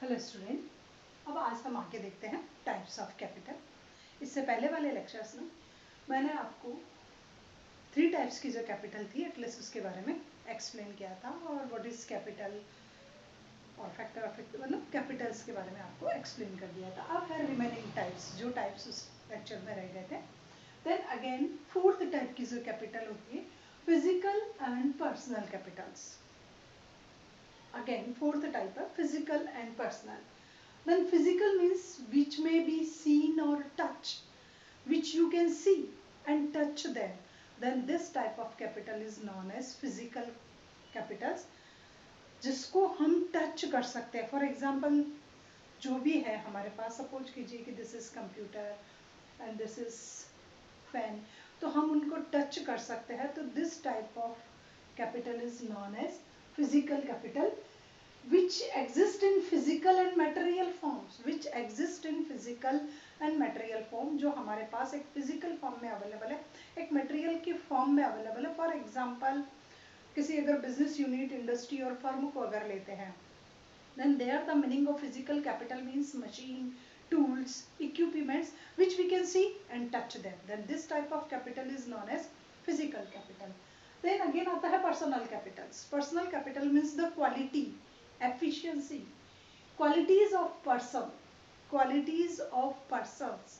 Hello student, अब आज हम आगे देखते हैं टाइप्स ऑफ कैपिटल। इससे पहले वाले लेक्चर्स में मैंने आपको 3 टाइप्स की जो कैपिटल थी एटलीस्ट उसके बारे में एक्सप्लेन किया था और व्हाट इज कैपिटल और फैक्टर ऑफ मतलब कैपिटल्स के बारे में आपको एक्सप्लेन कर दिया था। अब है रिमेनिंग टाइप्स, जो टाइप्स उस लेक्चर में रह गए थे। देन अगेन फोर्थ टाइप की जो कैपिटल होती है physical and personal Capitals. Again, fourth type of physical and personal. Then physical means which may be seen or touched, which you can see and touch them. Then this type of capital is known as physical capitals, जिसको हम touch कर सकते हैं। For example जो भी है हमारे पास, suppose कीजिए कि this is computer and this is fan, तो हम उनको टच कर सकते हैं। तो this type of capital is known as physical capital which exist in physical and material forms, which exist in physical and material form, जो हमारे पास एक physical form में अवेलेबल है, एक material की form में अवेलेबल है। फॉर एग्जाम्पल किसी अगर बिजनेस यूनिट, इंडस्ट्री और फर्म को अगर लेते हैं, then there the meaning of physical capital means machine, tools, equipments which we can see and touch them. Then this type of capital is known as physical capital. Then again आता है personal capitals. Personal capital means the quality, efficiency, qualities of person, qualities of persons,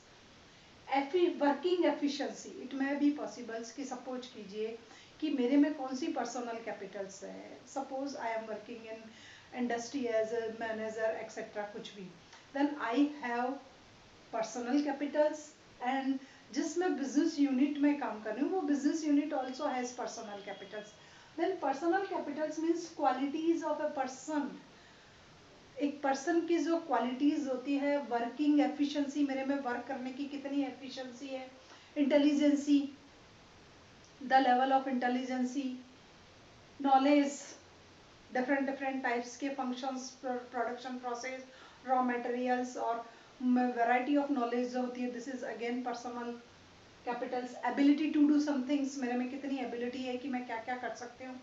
working efficiency. It may be possibles कि suppose कीजिए कि मेरे में कौन सी personal capitals है। Suppose I am working in industry as a manager etcetera कुछ भी, then I have personal capitals. And जिसमें बिजनेस यूनिट में काम कर रही हूँ वो business unit also has personal capitals. Then personal capitals means qualities of a person, एक पर्सन की जो क्वालिटीज होती है, वर्किंग एफिशिएंसी, मेरे में वर्क करने की कितनी एफिशिएंसी है, intelligency, the level of intelligency, knowledge, different different types के functions, production process, raw materials और वैरायटी ऑफ नॉलेज जो होती है, this is again personal capitals. Ability to do somethings, मेरे में कितनी एबिलिटी है कि मैं क्या क्या कर सकती हूँ।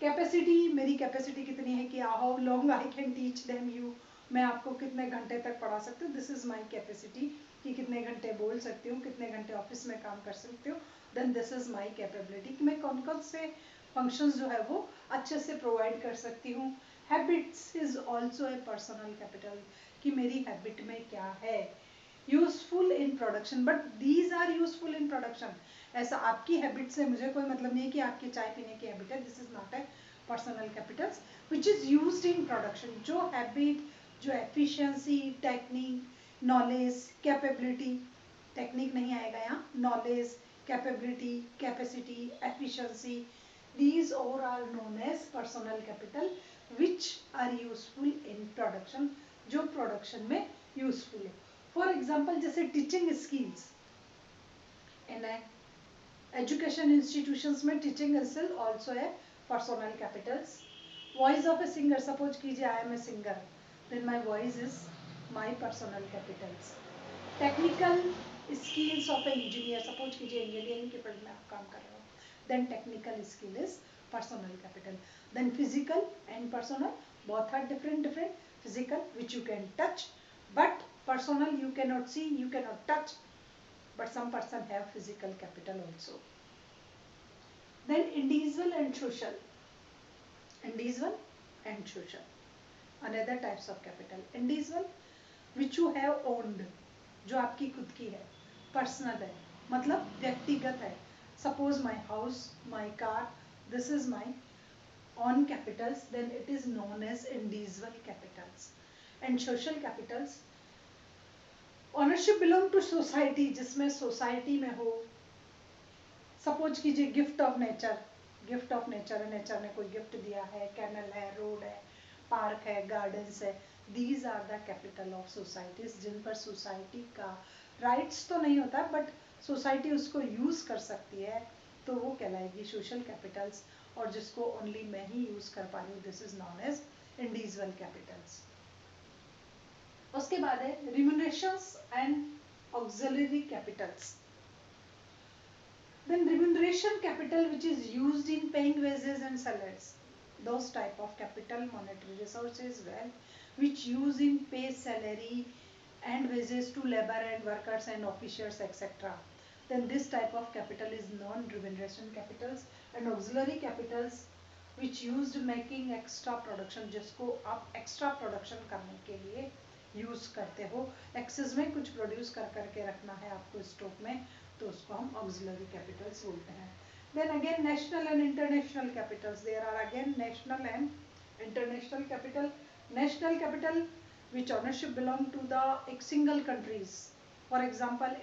कैपेसिटी, मेरी कैपेसिटी कितनी है कि how long I can teach them you, मैं आपको कितने घंटे तक पढ़ा सकती हूँ। दिस इज माई कैपेसिटी कि कितने घंटे बोल सकती हूँ, कितने घंटे ऑफिस में काम कर सकती हूँ। Then this is my capability कि मैं कौन कौन से फंक्शंस जो है वो अच्छे से प्रोवाइड कर सकती हूँ। Habits is also a personal capital कि मेरी हैबिट में क्या है। Useful in production, but these are useful in production. ऐसा आपकी हैबिट से मुझे कोई मतलब नहीं है कि आपकी चाय पीने की हैबिट है, this is not a personal Capitals which is used in production. जो हैबिट, जो efficiency, technique, knowledge, capability, technique नहीं आएगा यहाँ, knowledge, capability, capacity, efficiency, these all are known as personal capital which are useful in production, जो production में useful है। For example जैसे teaching skills, in education institutions में teaching skill also है personal capitals. Voice of a singer, suppose कीजिए I am a singer, then my voice is my personal capitals. Technical skills of a engineer, suppose कीजिए engineering के field में आप काम कर रहे हो, then technical skill is personal capital. Then physical and personal both are different different. Physical which you can touch, but personal you cannot see, you cannot touch, but some person have physical capital also. Then individual and social, individual and social, another types of capital. Individual which you have owned, जो आपकी खुद की है, personal है मतलब व्यक्तिगत है। Suppose my house, my car, this is my on capitals, then it is known as individual capitals. And social capitals, ownership belong to society, जिसमें सोसाइटी में हो। सपोज कीजिए gift of nature, gift of nature है, nature ने कोई gift दिया है, canal है, रोड है, पार्क है, गार्डन्स है, these are the capital of societies, जिन पर सोसाइटी का राइट्स तो नहीं होता बट सोसाइटी उसको यूज कर सकती है, तो वो कहलाएगी सोशल कैपिटल्स। और जिसको ओनली मैं ही यूज कर पा रही हूँ, this is known as individual capitals. उसके बाद है remunerations and auxiliary capitals. Then remuneration capital which is used in paying wages and salaries, those type of capital, monetary resources, wealth, which use in pay salary and wages to labor and workers and officials, etc. Then this type of capital is non-remuneration capitals and auxiliary capitals which used making extra production, जिसको आप extra production करने के लिए use करते हो, access में कुछ produce कर करके रखना है आपको स्टॉक में, तो उसको हम ऑक्सिलरी कैपिटल्स बोलते हैं. Then again national and international capitals, there are again national and international capital. National capital which ownership belong to the एक single countries, for example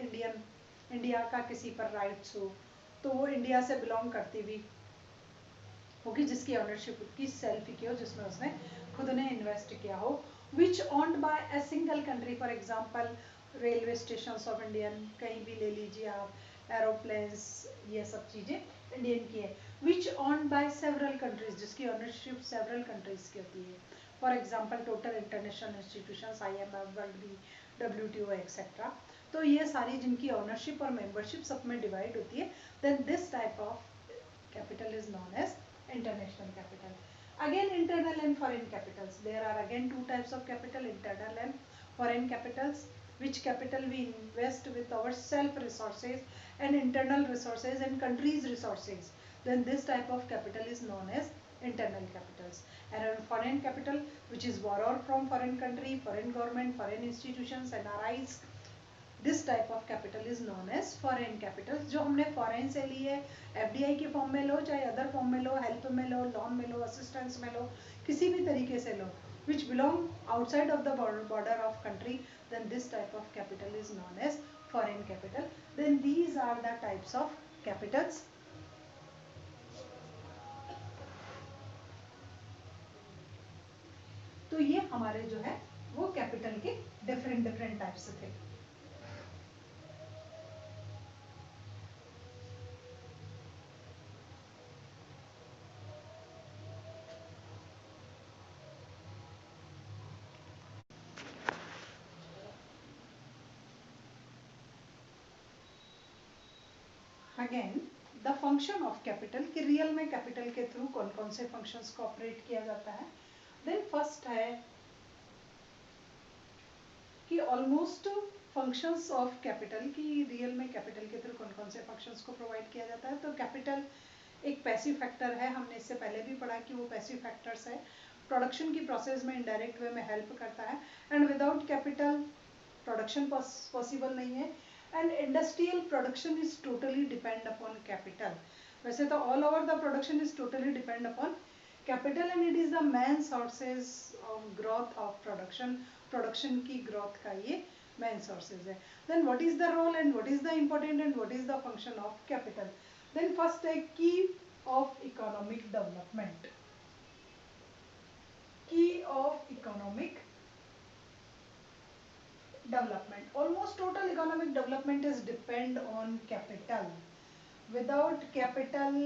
India का किसी पर राइट्स हो तो वो इंडिया से बिलोंग करती हुई होगी, जिसकी ऑनरशिप उसकी सेल्फ की हो, जिसमें उसने खुद ने इन्वेस्ट किया हो. Which owned by a single country, for example railway station of Indian, कहीं भी ले लीजिए आप, एरोप्लेन्स, ये सब चीजें इंडियन की है. Which owned by several countries, जिसकी ऑनरशिप सेवरल कंट्रीज की होती है, for example total international institutions, IMF, world B, WTO etcetera. तो ये सारी जिनकी ऑनरशिप और मेंबरशिप सब में डिवाइड होती है, then this type of capital is known as international capital. Again, internal and foreign capitals, there are again two types of capital, internal and foreign capitals. Which capital we invest with our self resources and internal resources and countries resources, then this type of capital is known as internal capitals. And foreign capital which is borrowed from foreign country, foreign government, foreign institutions, NRIs, this type of capital is known as foreign capital. जो हमने foreign से ली है, FDI के form में लो, चाहे other form में लो, help में लो, loan में लो, असिस्टेंस में लो, किसी भी तरीके से लो, which belong outside of the border of country, then this type of capital is known as foreign capital. Then these are the types of capitals. तो ये हमारे जो है वो कैपिटल के डिफरेंट डिफरेंट टाइप्स थे. Again the function of capital, कि real में कैपिटल के थ्रू कौन कौन से फंक्शंस को ऑपरेट किया जाता है. देन फर्स्ट है कि ऑलमोस्ट फंक्शंस ऑफ कैपिटल, की रियल में कैपिटल के थ्रू कौन कौन से फंक्शंस को प्रोवाइड किया जाता है. तो कैपिटल एक पैसिव फैक्टर है, हमने इससे पहले भी पढ़ा कि वो पैसिव फैक्टर्स है, प्रोडक्शन की प्रोसेस में इनडायरेक्ट वे में हेल्प करता है, and without capital production possible नहीं है, and industrial production is totally depend upon capital. वैसे तो all over the production is totally depend upon capital, and it is the main sources of growth of production. Production की growth का ये main sources है. Then what is the role and what is the important and what is the function of capital. Then first है key of economic development. Key of economic development, almost total economic development is depend on capital. Without capital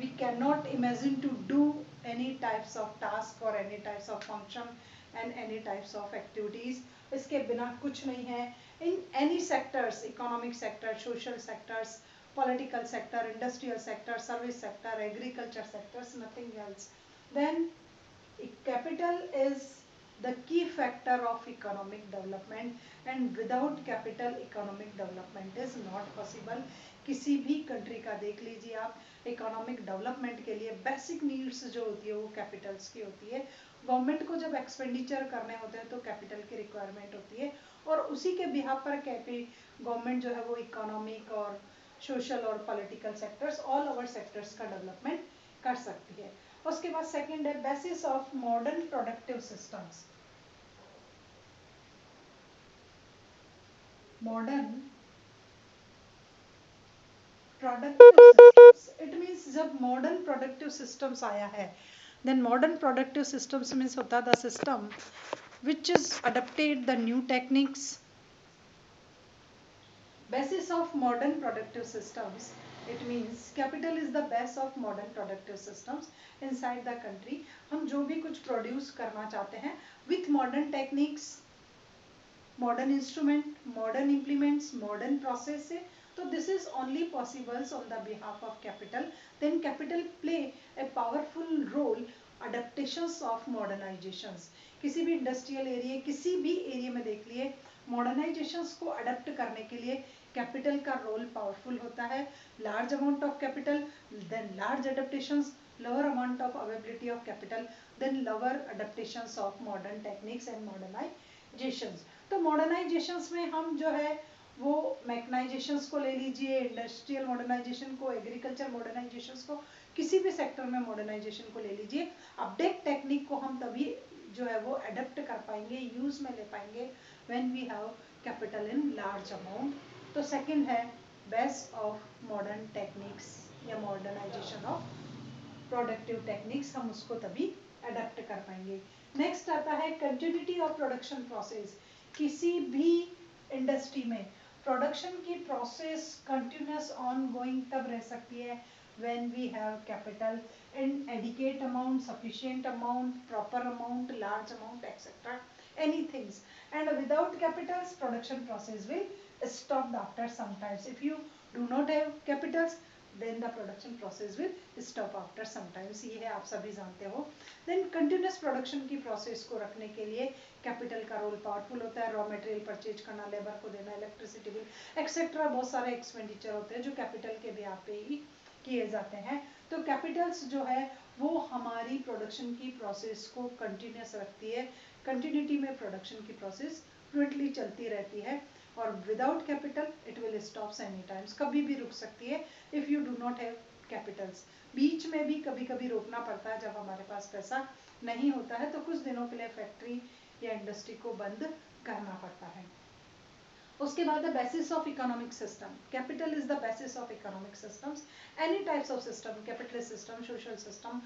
we cannot imagine to do any types of task or any types of function and any types of activities. इसके बिना कुछ नहीं है. In any sectors, economic sector, social sectors, political sector, industrial sector, service sector, agriculture sectors, nothing else. Then capital is the key factor of economic development, and without capital economic development is not possible. किसी भी country का देख लीजिए आप, economic development के लिए basic needs जो होती है वो कैपिटल्स की होती है. गवर्नमेंट को जब एक्सपेंडिचर करने होते हैं तो कैपिटल की रिक्वायरमेंट होती है, और उसी के बिहाफ पर गवर्नमेंट जो है वो इकोनॉमिक और सोशल और political sectors, all over sectors का डेवलपमेंट कर सकती है. उसके बाद सेकंड है basis of modern productive systems. Modern productive systems, it means जब मॉडर्न प्रोडक्टिव सिस्टम्स आया है, then modern productive systems means होता the system which is adapted the new techniques. basis of modern productive systems, it means capital is the base of modern productive systems inside the country. हम जो भी कुछ produce करना चाहते हैं with modern techniques, modern instrument, modern implements, modern process से तो this is only possibles on the behalf of capital. Then capital play a powerful role adaptations of modernisations. किसी भी इंडस्ट्रियल एरिया, किसी भी एरिया में देख लिए, मॉडर्नाइजेशंस को अडेप्ट करने के लिए कैपिटल का रोल पावरफुल होता है. Large amount of capital, then large adaptations, lower amount of availability of capital, then lower adaptations of modern techniques and modernizations. तो modernizations में हम जो है वो मैकेनाइजेशंस को ले लीजिए, इंडस्ट्रियल मॉडर्नाइजेशन को, एग्रीकल्चर मॉडर्नाइजेशंस को, किसी भी सेक्टर में मॉडर्नाइजेशन को ले लीजिए. अपडेट टेक्निक को हम तभी जो है वो अडेप्ट कर पाएंगे, यूज में ले पाएंगे when we have capital in large amount. तो सेकंड है बेस्ट ऑफ मॉडर्न टेक्निक्स या मॉडर्नाइजेशन ऑफ प्रोडक्टिव टेक्निक्स, हम उसको तभी अडेप्ट कर पाएंगे. नेक्स्ट आता है कंटिन्यूटी ऑफ प्रोडक्शन प्रोसेस. किसी भी इंडस्ट्री में प्रोडक्शन की प्रोसेस कंटिन्यूस ऑन गोइंग तब रह सकती है when we have capital in adequate amount, sufficient amount, proper amount, large amount, etc. anything. And without capitals production process will stop after some times. If you do not have capitals then the production process will stop after some times. ये है, आप सभी जानते हो. then continuous production की process को रखने के लिए कैपिटल का रोल पावरफुल होता है. रॉ मटेरियल परचेज करना, लेबर को देना, इलेक्ट्रिसिटी बिल एक्सेट्रा, बहुत सारे एक्सपेंडिचर होते हैं जो कैपिटल के बिहाफ पे ही किए जाते हैं. तो कैपिटल्स जो है वो हमारी प्रोडक्शन की प्रोसेस को कंटिन्यूस रखती है. कंटिन्यूटी में प्रोडक्शन की प्रोसेस फ्लुइडली चलती रहती है. और without capital it will stop any times, कभी भी रुक सकती है if you do not have capitals. बीच में भी कभी कभी रोकना पड़ता है जब हमारे पास पैसा नहीं होता है, तो कुछ दिनों के लिए फैक्ट्री या इंडस्ट्री को बंद करना पड़ता है. उसके बाद है basis of economic system. Capital is the basis of economic systems. Any types of system, capitalist system, social system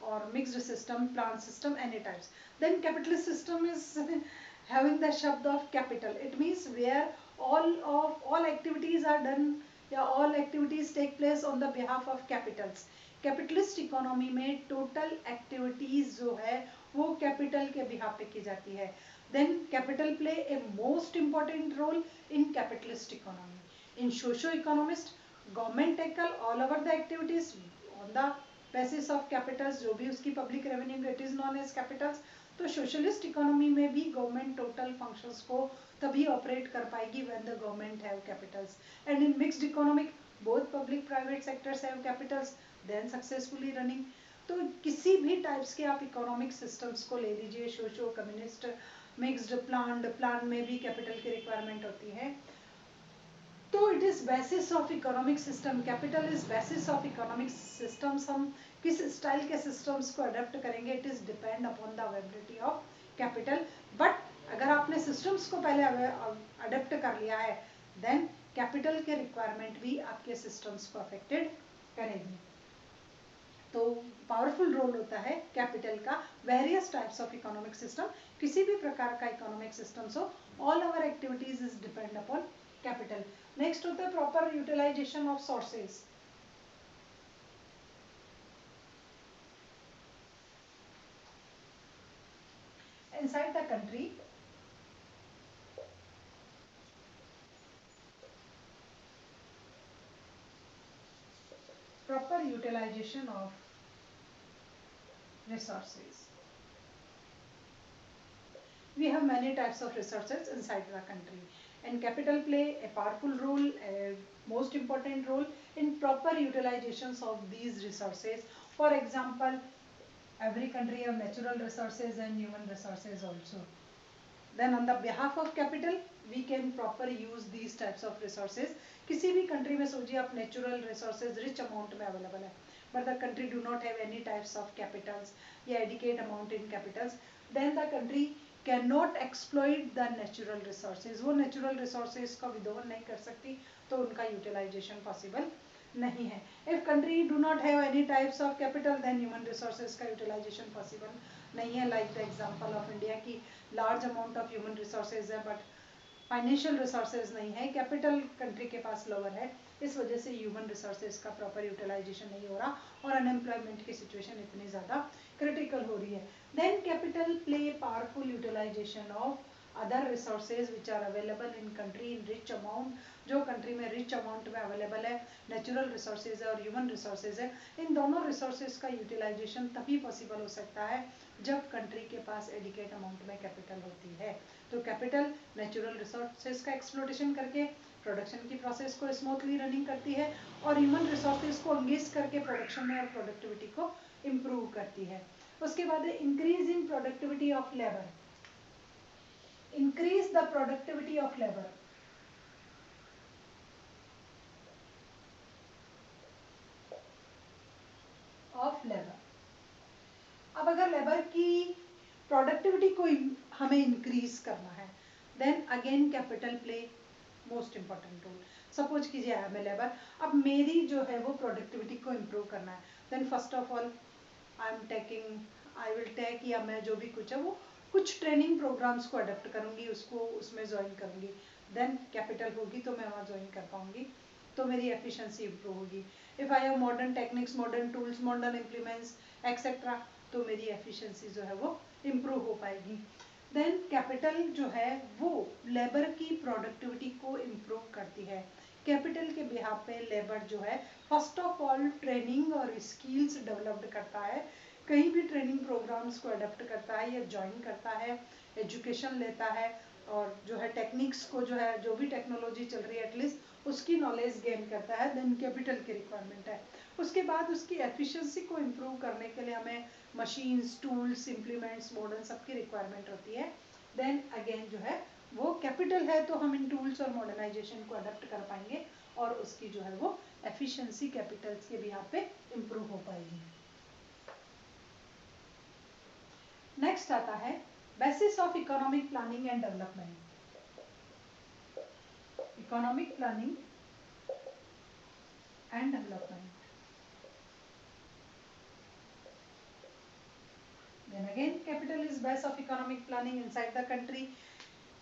और mixed system, plan system, any types. Then capitalist system is having the shabd of capital. It means where all activities are done या all activities take place on the behalf of capitals. Capitalist economy में total activities जो है वो capital के behalf पे की जाती है. then capital play a most important role in capitalist economy. in socio-economist, government tackle all over the activities on the basis of capitals. जो भी उसकी public revenue, it is known as capitals. तो socialist economy में भी government total functions को तभी operate कर पाएगी when the government have capitals. And in mixed economic both public private sectors have capitals then successfully running. तो किसी भी टाइप्स के आप इकोनॉमिक सिस्टम्स को ले लीजिए, सोशो, कम्युनिस्ट, मिक्स्ड, प्लान में भी कैपिटल की रिक्वायरमेंट होती है. तो it is basis of economic system. Capital is basis of economic systems. हम किस स्टाइल के सिस्टम्स को अडेप्ट करेंगे, it is depend upon the availability of capital. But अगर आपने सिस्टम्स को पहले अडेप्ट कर लिया है देन कैपिटल के रिक्वायरमेंट भी आपके सिस्टम्स को अफेक्टेड करेगी. तो पावरफुल रोल होता है कैपिटल का. Various types of economic system, किसी भी प्रकार का इकोनॉमिक सिस्टम हो, all our activities is depend upon capital. Next होता है proper utilisation of sources. inside the country proper utilization of resources. We have many types of resources inside the country and capital play a powerful role, a most important role in proper utilizations of these resources. For example, every country have natural resources and human resources also. Then on the behalf of capital we can proper use these types of resources. किसी भी country में सोचिए आप natural resources rich amount में available है, but the country do not have any types of capitals या adequate amount in capitals, then the country cannot exploit the natural resources. वो natural resources का विदोहन नहीं कर सकती, तो उनका utilization possible नहीं है. If country do not have any types of capital, then human resources का utilization possible नहीं है. Like the example of India की large amount of human resources है but फाइनेंशियल रिसोर्सेज नहीं है. कैपिटल कंट्री के पास लोअर है, इस वजह से ह्यूमन रिसोर्सेज का प्रॉपर यूटिलाइजेशन नहीं हो रहा और अनएम्प्लॉयमेंट की सिचुएशन इतनी ज़्यादा क्रिटिकल हो रही है. Then capital play powerful utilisation of other resources which are available in country in rich amount, जो कंट्री में रिच अमाउंट में अवेलेबल है, नेचुरल रिसोर्सेज है और ह्यूमन रिसोर्सेज है, इन दोनों रिसोर्सेज का यूटिलाइजेशन तभी पॉसिबल हो सकता है जब कंट्री के पास एडिकेट अमाउंट में कैपिटल होती है। तो कैपिटल नेचुरल रिसोर्सेज का एक्सप्लोटेशन करके प्रोडक्शन की प्रोसेस को स्मूथली रनिंग करती है और ह्यूमन रिसोर्सेज को एंगेज करके प्रोडक्शन में और प्रोडक्टिविटी को इम्प्रूव करती है। उसके बाद है increase in productivity of labour, increase the productivity of labour. Of labour, अब अगर लेबर की प्रोडक्टिविटी को हमें इंक्रीज करना है, then again capital play most important role. Suppose कीजिए आई एम ए लेबर, अब मेरी जो है वो प्रोडक्टिविटी को इम्प्रूव करना है, then first of all I will take, या मैं जो भी कुछ है वो कुछ ट्रेनिंग प्रोग्राम्स को अडोप्ट करूंगी, उसको उसमें ज्वाइन करूंगी, देन कैपिटल होगी तो मैं वहाँ ज्वाइन कर पाऊंगी, तो मेरी एफिशिएंसी इंप्रूव होगी। If I have modern techniques, modern tools, modern implements etcetera, तो मेरी एफिशिएंसी जो है वो इम्प्रूव हो पाएगी। देन कैपिटल जो है वो लेबर की प्रोडक्टिविटी को इम्प्रूव करती है। कैपिटल के बिहाफ पे लेबर जो है फर्स्ट ऑफ ऑल ट्रेनिंग और स्किल्स डेवलप्ड करता है, कहीं भी ट्रेनिंग प्रोग्राम्स को अडोप्ट करता है या ज्वाइन करता है, एजुकेशन लेता है और जो है टेक्निक्स को जो है जो भी टेक्नोलॉजी चल रही है एटलीस्ट उसकी नॉलेज गेन करता है, देन कैपिटल की रिक्वायरमेंट है। उसके बाद उसकी एफिशिएंसी को इम्प्रूव करने के लिए हमें मशीन्स, टूल्स, इम्प्लीमेंट्स, मॉडर्न सबकी रिक्वायरमेंट होती है। देन अगेन जो है वो कैपिटल है तो हम इन टूल्स और मॉडर्नाइजेशन को अडोप्ट कर पाएंगे और उसकी जो है वो एफिशिएंसी कैपिटल्स के बिहाफ पे इम्प्रूव हो पाएगी। नेक्स्ट आता है basis of economic planning and development. Economic planning and development, then again capital is base of economic planning inside the country।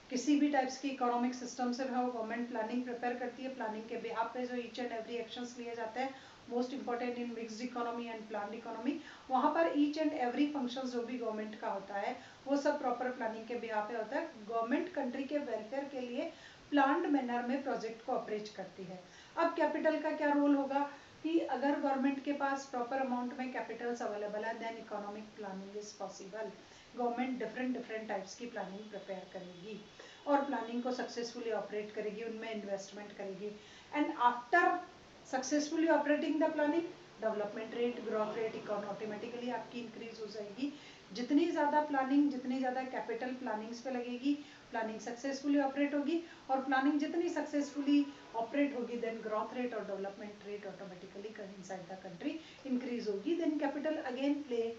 किसी भी टाइप्स की इकोनॉमिक सिस्टम से वो गवर्नमेंट प्लानिंग प्रिपेयर करती है, प्लानिंग के बिहाफ पे जो ईच एंड एवरी एक्शंस लिए जाते हैं, most important in mixed economy and planned economy, वहाँ पर ईच एंड एवरी फंक्शन जो भी गवर्नमेंट का होता है वो सब प्रॉपर प्लानिंग के बिहाफ पे होता है। गवर्नमेंट कंट्री के वेलफेयर के लिए प्लान्ड मैनर में प्रोजेक्ट को अप्रोच करती है। अब कैपिटल का क्या रोल होगा कि अगर गवर्नमेंट के पास प्रॉपर अमाउंट में कैपिटल्स अवेलेबल है, then economic planning is possible. Government different types की प्लानिंग प्रिपेयर करेगी और प्लानिंग को सक्सेसफुली ऑपरेट करेगी, उनमें इन्वेस्टमेंट करेगी, and after successfully operating the planning development rate, growth rate automatically आपकी इंक्रीज हो जाएगी। जितनी ज़्यादा प्लानिंग, जितनी ज़्यादा कैपिटल प्लानिंग्स पे लगेगी, प्लानिंग सक्सेसफुली ऑपरेट होगी, और प्लानिंग जितनी सक्सेसफुली ऑपरेट होगी, देन ग्रोथ रेट और development rate automatically inside the country increase होगी। Then capital again play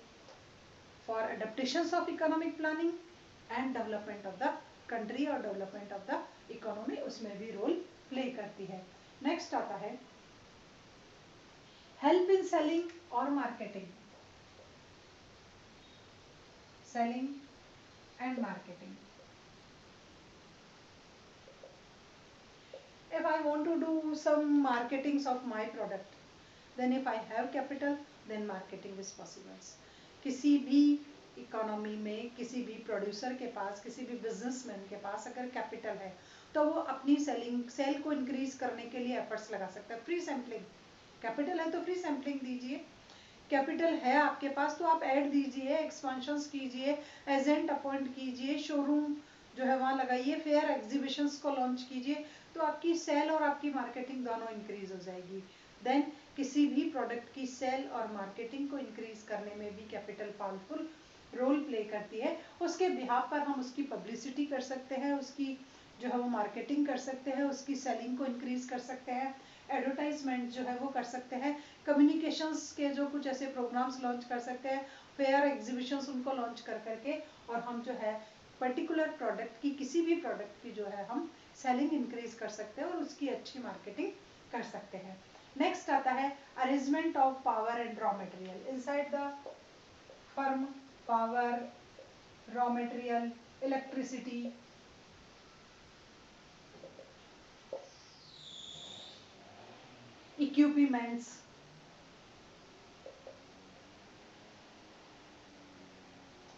for adaptations of economic planning and development of the country और development of the economy, उसमें भी role play करती है। Next आता है help in selling और marketing, selling and marketing. If I want to do some marketings of my product, then if I have capital, then marketing is possible। किसी भी economy में किसी भी प्रोड्यूसर के पास, किसी भी बिजनेसमैन के पास अगर कैपिटल है तो वो अपनी सेल को इंक्रीज करने के लिए एफर्ट्स लगा सकता है। फ्री सैम्पलिंग, कैपिटल है तो फ्री सैम्पलिंग दीजिए, कैपिटल है आपके पास तो आप ऐड दीजिए, एक्सपेंशंस कीजिए, एजेंट अपॉइंट कीजिए, शोरूम जो है वहाँ लगाइए, फेयर एग्जीबिशंस को लॉन्च कीजिए, तो आपकी सेल और आपकी मार्केटिंग दोनों इंक्रीज हो जाएगी। देन किसी भी प्रोडक्ट की सेल और मार्केटिंग को इंक्रीज करने में भी कैपिटल पावरफुल रोल प्ले करती है। उसके बिहाफ पर हम उसकी पब्लिसिटी कर सकते हैं, उसकी जो है वो मार्केटिंग कर सकते हैं, उसकी सेलिंग को इंक्रीज कर सकते हैं, एडवर्टाइजमेंट जो है वो कर सकते हैं, कम्युनिकेशंस के जो कुछ ऐसे प्रोग्राम्स लॉन्च कर सकते हैं, फेयर एग्जीबिशंस उनको लॉन्च कर करके, और हम जो है पर्टिकुलर प्रोडक्ट की, किसी भी प्रोडक्ट की जो है हम सेलिंग इंक्रीज कर सकते हैं और उसकी अच्छी मार्केटिंग कर सकते हैं। नेक्स्ट आता है arrangement of power and raw material inside the firm. Power, raw material, electricity, equipments,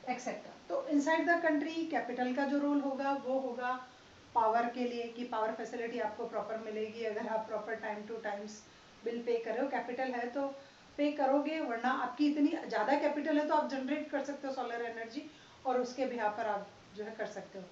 etcetera. तो इनसाइड द कंट्री कैपिटल का जो रोल होगा वो होगा पावर के लिए, कि पावर फैसिलिटी आपको प्रॉपर मिलेगी अगर आप proper time two times bill pay कर रहे हो। कैपिटल है तो पे करोगे, वरना आपकी इतनी ज़्यादा कैपिटल है तो आप जनरेट कर सकते हो सोलर एनर्जी और उसके बिहाफ पर आप जो है कर सकते हो।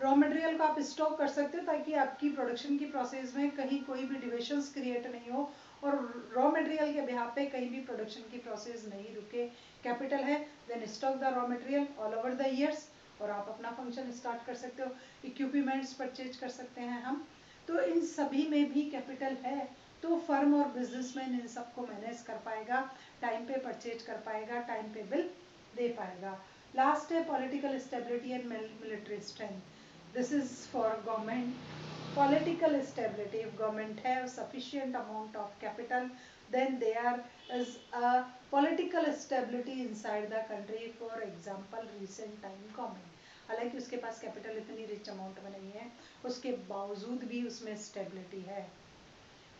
रॉ मटेरियल को आप स्टॉक कर सकते हो ताकि आपकी प्रोडक्शन की प्रोसेस में कहीं कोई भी डिविएशंस क्रिएट नहीं हो और रॉ मटेरियल के बिहाफ पे कहीं भी प्रोडक्शन की प्रोसेस नहीं रुके। कैपिटल है, then stock the raw material all over the years और आप अपना फंक्शन स्टार्ट कर सकते हो। इक्विपमेंट्स परचेज कर सकते हैं हम। तो इन सभी में भी कैपिटल है तो फर्म और बिजनेसमैन इन सबको मैनेज कर पाएगा, टाइम पे परचेज कर पाएगा, टाइम पे बिल दे पाएगा। लास्ट है political stability and military strength. This is for government. Political stability. If government have sufficient amount of capital, then there is a political stability inside the country. For example, recent time government. हालांकि उसके पास capital इतनी rich amount में नहीं है, उसके बावजूद भी उसमें स्टेबिलिटी है।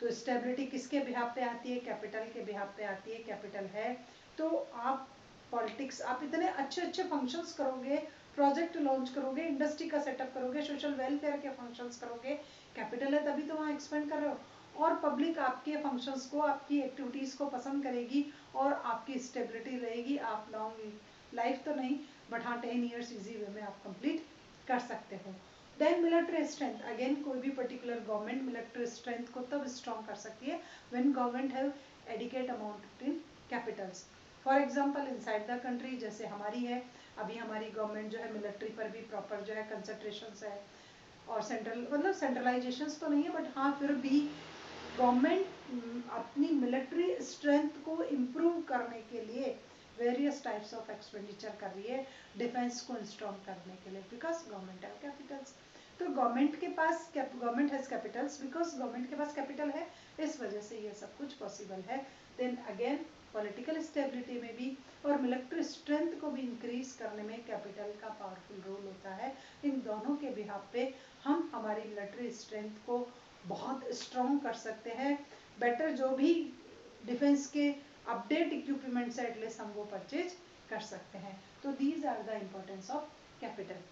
तो स्टेबिलिटी किसके बिहाफ पे आती है? कैपिटल के बिहाफ पे आती है। कैपिटल है तो आप पॉलिटिक्स, आप इतने अच्छे अच्छे फंक्शंस करोगे, प्रोजेक्ट लॉन्च करोगे, इंडस्ट्री का सेटअप करोगे, सोशल वेलफेयर के फंक्शंस करोगे। कैपिटल है तभी तो वहाँ एक्सपेंड कर रहे हो और पब्लिक आपके फंक्शंस को, आपकी एक्टिविटीज को पसंद करेगी और आपकी स्टेबिलिटी रहेगी। आप लॉन्ग लाइफ तो नहीं बट हाँ 10 ईयर्स इजी वे में आप कंप्लीट कर सकते हो। देन मिलिट्री स्ट्रेंथ, अगेन कोई भी पर्टिकुलर गवर्नमेंट मिलिट्री स्ट्रेंथ को तब स्ट्रॉन्ग कर सकती है when government have adequate amount in Capitals. For example inside the country जैसे हमारी है, अभी हमारी गवर्नमेंट जो है मिलिट्री पर भी प्रॉपर जो है कंसंट्रेशन है और सेंट्रल मतलब सेंट्रलाइजेशन तो नहीं है बट हाँ फिर भी गवर्नमेंट अपनी मिलिट्री स्ट्रेंथ को इम्प्रूव करने के लिए वेरियस टाइप्स ऑफ एक्सपेंडिचर कर रही है डिफेंस को स्ट्रॉन्ग करने के लिए, बिकॉज गवर्नमेंट हैव कैपिटल्स। तो गवर्नमेंट के पास government has capitals because government के पास कैपिटल है, इस वजह से ये सब कुछ पॉसिबल है। देन अगेन पॉलिटिकल स्टेबिलिटी में भी और मिलिट्री स्ट्रेंथ को भी इंक्रीज करने में कैपिटल का पावरफुल रोल होता है। इन दोनों के बिहाफ पे हम हमारी मिलिट्री स्ट्रेंथ को बहुत स्ट्रॉन्ग कर सकते हैं। बेटर जो भी डिफेंस के अपडेट इक्विपमेंट्स है एटलीस्ट हम वो परचेज कर सकते हैं। तो these are the importance of capital.